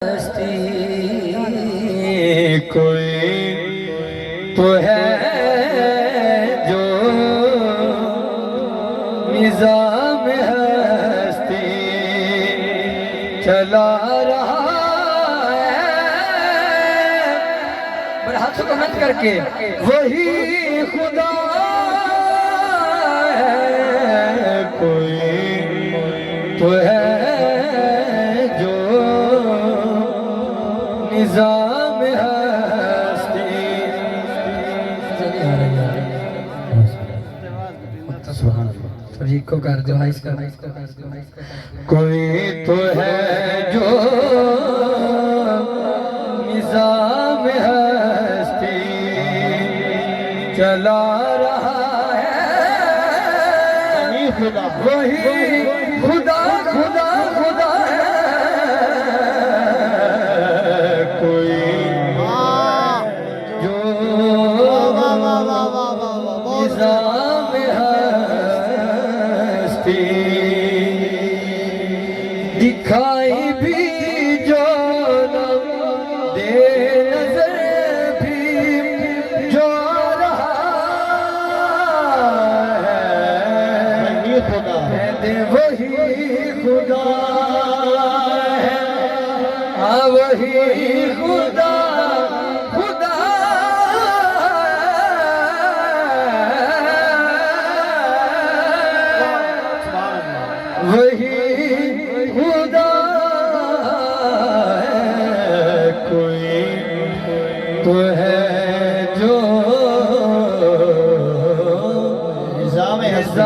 हस्ती कोई तो है जो निज़ाम हस्ती चला रहा है। बड़े हाथों को मत करके वही खुदा है। कोई तो है निज़ाम हस्ती सभी को कर दो हाइस कर। कोई तो है जो निज़ाम हस्ती चला रहा है। वही खुदा खुदा खुदा दिखाई भी जो न दे नजर भी जो रहा है दे वही खुदा है। हाँ वही खुदा खुदा वही खुदा है। कोई तो है जो निज़ाम हस्ती।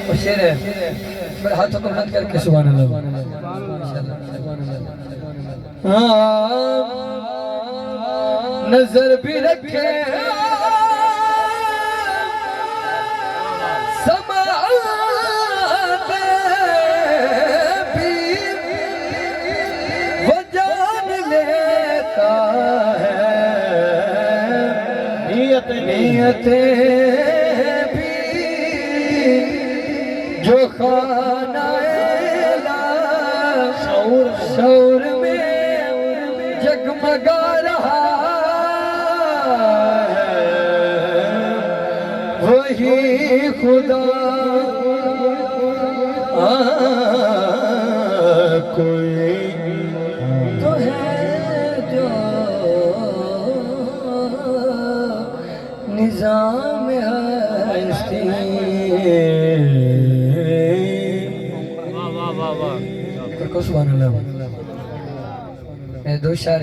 और शेर है मेरे हाथों को बंद करके सुभान अल्लाह। नजर भी रखे नियतें भी जो खाना शौर में जगमगा रहा है। वही खुदा कोई तो है जो निज़ाम हस्ती। सुभान अल्लाह। दो शायर